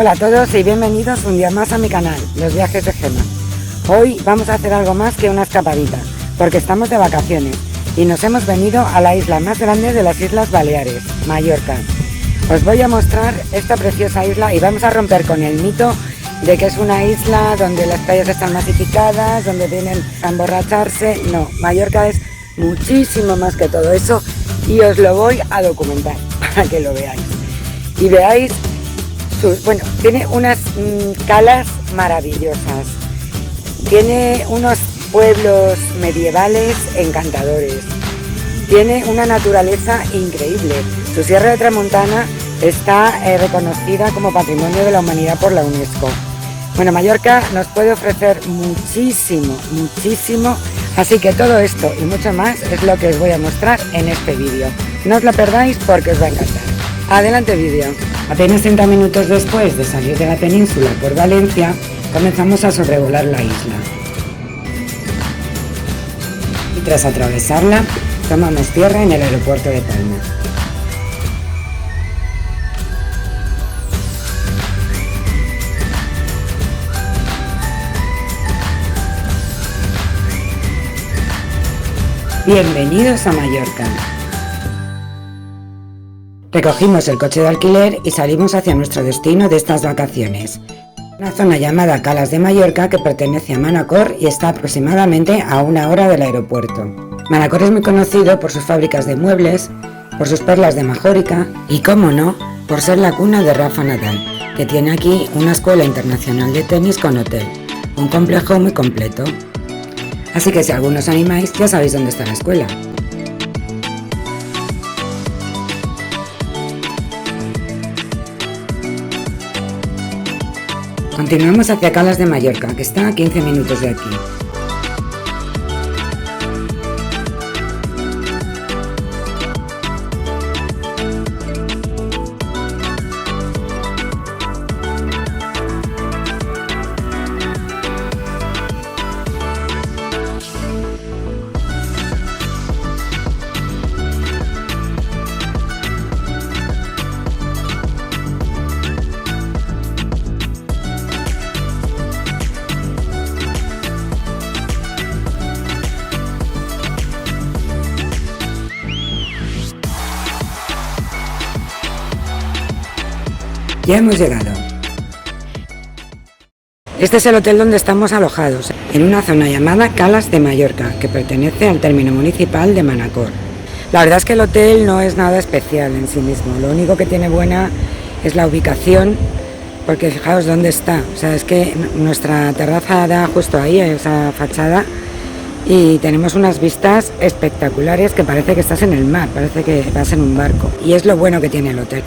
Hola a todos y bienvenidos un día más a mi canal, Los Viajes de Gemma. Hoy vamos a hacer algo más que una escapadita, porque estamos de vacaciones y nos hemos venido a la isla más grande de las Islas Baleares, Mallorca. Os voy a mostrar esta preciosa isla y vamos a romper con el mito de que es una isla donde las playas están masificadas, donde vienen a emborracharse. No, Mallorca es muchísimo más que todo eso y os lo voy a documentar para que lo veáis. Y veáis, tiene unas calas maravillosas, tiene unos pueblos medievales encantadores, tiene una naturaleza increíble. Su Sierra de Tramontana está reconocida como Patrimonio de la Humanidad por la UNESCO. Bueno, Mallorca nos puede ofrecer muchísimo, así que todo esto y mucho más es lo que os voy a mostrar en este vídeo. No os lo perdáis porque os va a encantar. Adelante vídeo. Apenas 30 minutos después de salir de la península por Valencia, comenzamos a sobrevolar la isla. Y tras atravesarla, tomamos tierra en el aeropuerto de Palma. Bienvenidos a Mallorca. Recogimos el coche de alquiler y salimos hacia nuestro destino de estas vacaciones. Una zona llamada Calas de Mallorca que pertenece a Manacor y está aproximadamente a 1 hora del aeropuerto. Manacor es muy conocido por sus fábricas de muebles, por sus perlas de Majórica y, como no, por ser la cuna de Rafa Nadal, que tiene aquí una escuela internacional de tenis con hotel, un complejo muy completo. Así que si algunos animáis, ya sabéis dónde está la escuela. Continuamos hacia Calas de Mallorca, que está a 15 minutos de aquí. Ya hemos llegado. Este es el hotel donde estamos alojados, en una zona llamada Calas de Mallorca, que pertenece al término municipal de Manacor. La verdad es que el hotel no es nada especial en sí mismo, lo único que tiene buena es la ubicación, porque fijaos dónde está, o sea, es que nuestra terraza da justo ahí, a esa fachada, y tenemos unas vistas espectaculares que parece que estás en el mar, parece que vas en un barco, y es lo bueno que tiene el hotel.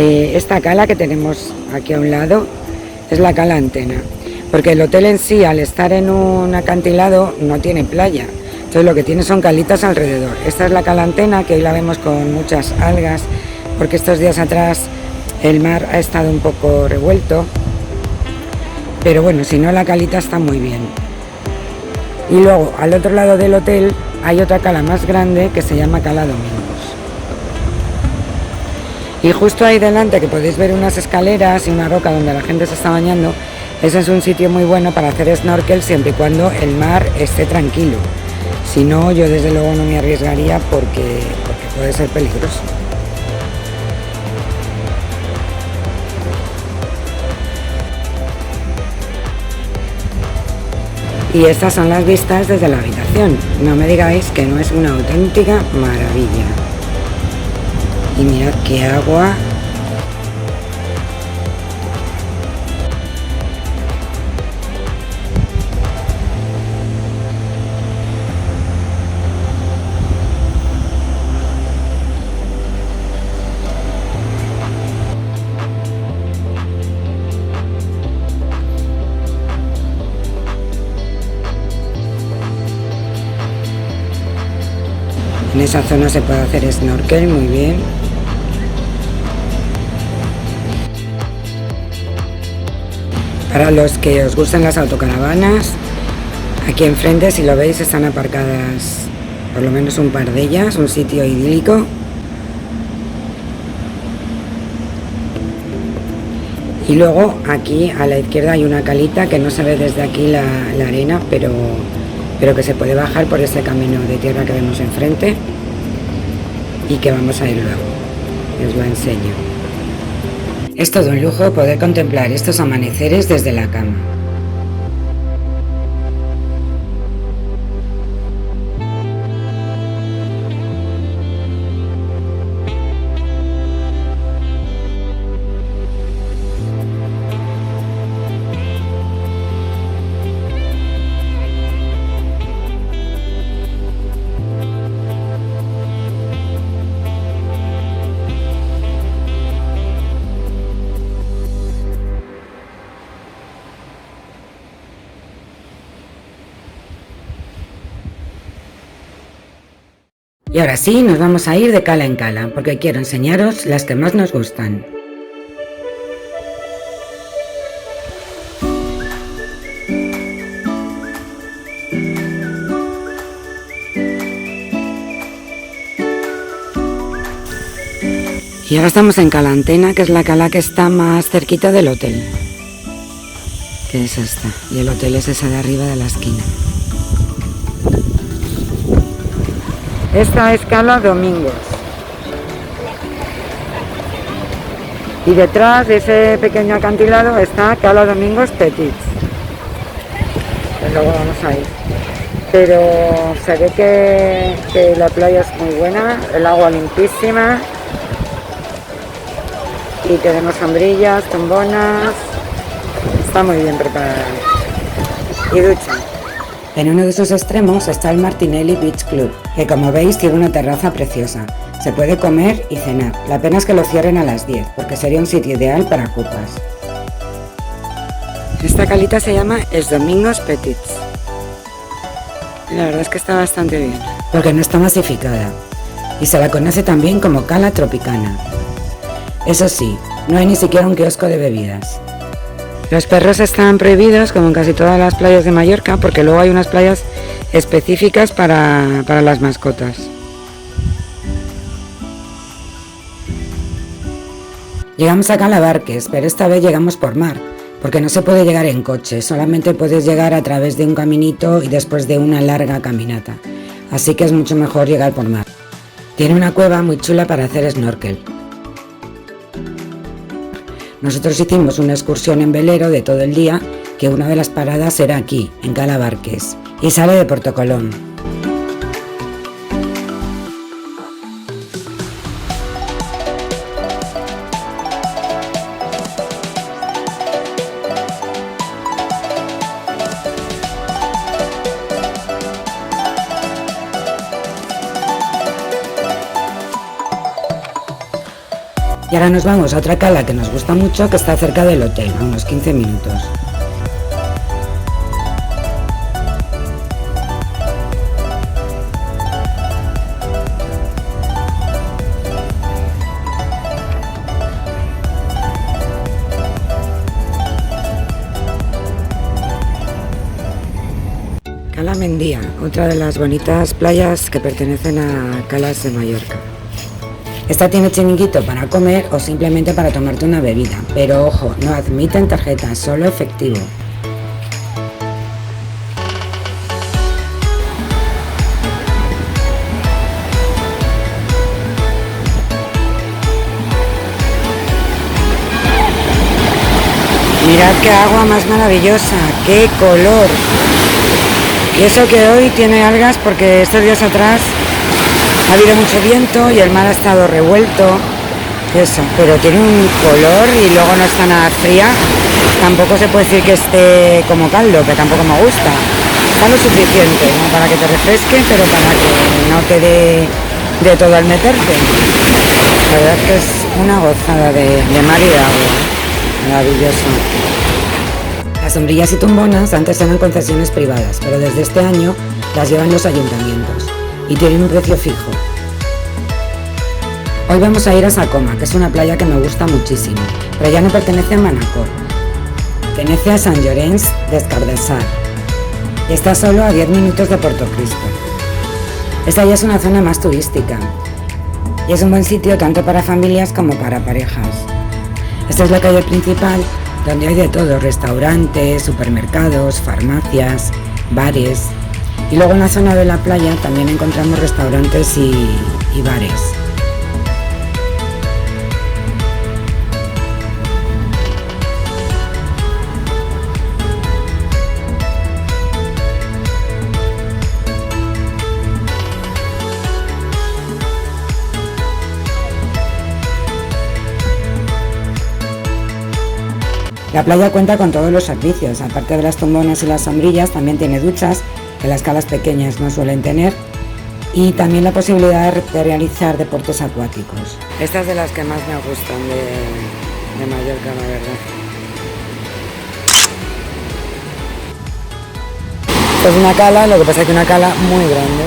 Esta cala que tenemos aquí a un lado es la cala Antena, porque el hotel en sí, al estar en un acantilado, no tiene playa, entonces lo que tiene son calitas alrededor. Esta es la cala Antena, que hoy la vemos con muchas algas, porque estos días atrás el mar ha estado un poco revuelto, pero bueno, si no, la calita está muy bien. Y luego al otro lado del hotel hay otra cala más grande que se llama Cala Domingos. Y justo ahí delante, que podéis ver unas escaleras y una roca donde la gente se está bañando, ese es un sitio muy bueno para hacer snorkel siempre y cuando el mar esté tranquilo. Si no, yo desde luego no me arriesgaría porque puede ser peligroso. Y estas son las vistas desde la habitación. No me digáis que no es una auténtica maravilla. Y mirad qué agua. En esa zona se puede hacer snorkel muy bien. Para los que os gustan las autocaravanas, aquí enfrente, si lo veis, están aparcadas por lo menos un par de ellas, un sitio idílico. Y luego aquí a la izquierda hay una calita que no se ve desde aquí la arena, pero que se puede bajar por ese camino de tierra que vemos enfrente y que vamos a ir luego. Os lo enseño. Es todo un lujo poder contemplar estos amaneceres desde la cama. Y ahora sí, nos vamos a ir de cala en cala, porque quiero enseñaros las que más nos gustan. Y ahora estamos en Cala Antena, que es la cala que está más cerquita del hotel, que es esta, y el hotel es esa de arriba de la esquina. Esta es Cala Domingos. Y detrás de ese pequeño acantilado está Cala Domingos Petits. Pues luego vamos a ir. Pero se ve que la playa es muy buena, el agua limpísima. Y tenemos sombrillas, tombonas. Está muy bien preparada. Y ducha. En uno de sus extremos está el Martinelli Beach Club, que como veis tiene una terraza preciosa. Se puede comer y cenar. La pena es que lo cierren a las 10, porque sería un sitio ideal para copas. Esta calita se llama Els Domingos Petits. La verdad es que está bastante bien, porque no está masificada. Y se la conoce también como Cala Tropicana. Eso sí, no hay ni siquiera un kiosco de bebidas. Los perros están prohibidos, como en casi todas las playas de Mallorca, porque luego hay unas playas específicas para las mascotas. Llegamos a Cala Barques, pero esta vez llegamos por mar, porque no se puede llegar en coche, solamente puedes llegar a través de un caminito y después de una larga caminata. Así que es mucho mejor llegar por mar. Tiene una cueva muy chula para hacer snorkel. Nosotros hicimos una excursión en velero de todo el día, que una de las paradas era aquí, en Cala Barques, y sale de Puerto Colom. Y ahora nos vamos a otra cala que nos gusta mucho, que está cerca del hotel, a unos 15 minutos. Cala Mendía, otra de las bonitas playas que pertenecen a Calas de Mallorca. Esta tiene chiringuito para comer o simplemente para tomarte una bebida, pero ojo, no admiten tarjetas, solo efectivo. Mirad qué agua más maravillosa, qué color. Y eso que hoy tiene algas porque estos días atrás ha habido mucho viento y el mar ha estado revuelto, eso, pero tiene un color y luego no está nada fría. Tampoco se puede decir que esté como caldo, que tampoco me gusta. Está lo suficiente, ¿no? Para que te refresque, pero para que no te dé de todo al meterte. La verdad es que es una gozada de mar y de agua. Maravilloso. Las sombrillas y tumbonas antes eran concesiones privadas, pero desde este año las llevan los ayuntamientos y tienen un precio fijo. Hoy vamos a ir a Sacoma, que es una playa que me gusta muchísimo, pero ya no pertenece a Manacor. Pertenece a Sant Llorenç des Cardassar y está solo a 10 minutos de Puerto Cristo. Esta ya es una zona más turística y es un buen sitio tanto para familias como para parejas. Esta es la calle principal, donde hay de todo: restaurantes, supermercados, farmacias, bares. Y luego en la zona de la playa también encontramos restaurantes y bares. La playa cuenta con todos los servicios, aparte de las tumbonas y las sombrillas, también tiene duchas, que las calas pequeñas no suelen tener, y también la posibilidad de realizar deportes acuáticos. Esta es de las que más me gustan de Mallorca, la verdad. Esta es una cala, lo que pasa es que una cala muy grande.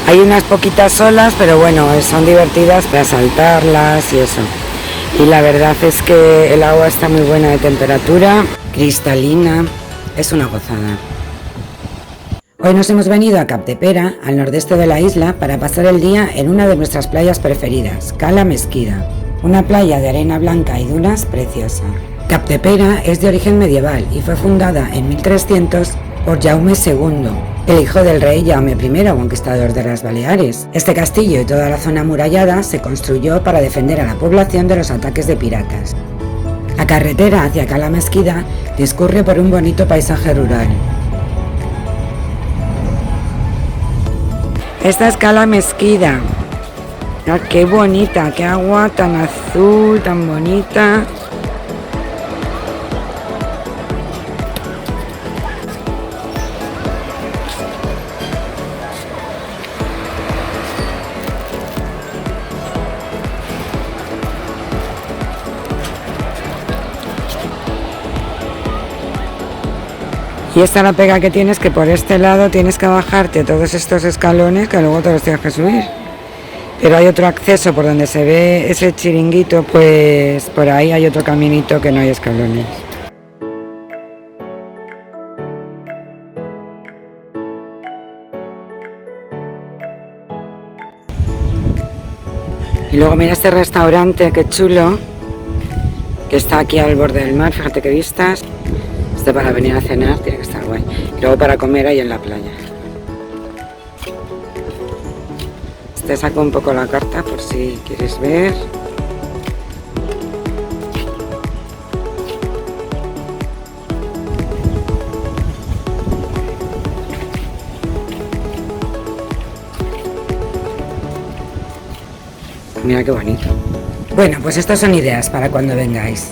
Hay unas poquitas olas, pero bueno, son divertidas para saltarlas y eso. Y la verdad es que el agua está muy buena de temperatura, cristalina, es una gozada. Hoy nos hemos venido a Capdepera, al nordeste de la isla, para pasar el día en una de nuestras playas preferidas, Cala Mesquida, una playa de arena blanca y dunas preciosa. Capdepera es de origen medieval y fue fundada en 1300 por Jaume II, el hijo del rey Jaume I, conquistador de las Baleares. Este castillo y toda la zona amurallada se construyó para defender a la población de los ataques de piratas. La carretera hacia Cala Mesquida discurre por un bonito paisaje rural. Esta es Cala Mesquida. Ah, qué bonita, qué agua tan azul, tan bonita. Y esta la pega que tienes, que por este lado tienes que bajarte todos estos escalones que luego te los tienes que subir. Pero hay otro acceso por donde se ve ese chiringuito, pues por ahí hay otro caminito que no hay escalones. Y luego mira este restaurante, qué chulo, que está aquí al borde del mar, fíjate qué vistas. Este para venir a cenar tiene que estar guay. Y luego para comer ahí en la playa. Te saco un poco la carta por si quieres ver. Mira qué bonito. Bueno, pues estas son ideas para cuando vengáis.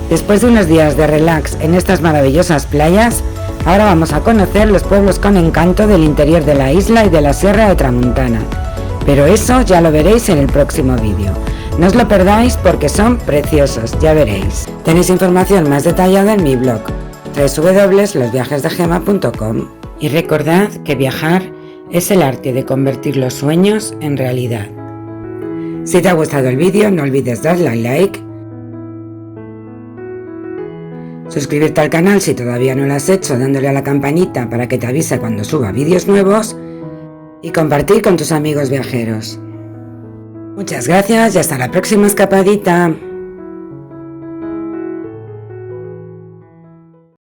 Después de unos días de relax en estas maravillosas playas, ahora vamos a conocer los pueblos con encanto del interior de la isla y de la Sierra de Tramuntana. Pero eso ya lo veréis en el próximo vídeo. No os lo perdáis porque son preciosos, ya veréis. Tenéis información más detallada en mi blog, www.losviajesdegema.com. Y recordad que viajar es el arte de convertir los sueños en realidad. Si te ha gustado el vídeo, no olvides darle al like, suscribirte al canal si todavía no lo has hecho dándole a la campanita para que te avise cuando suba vídeos nuevos y compartir con tus amigos viajeros. Muchas gracias y hasta la próxima escapadita.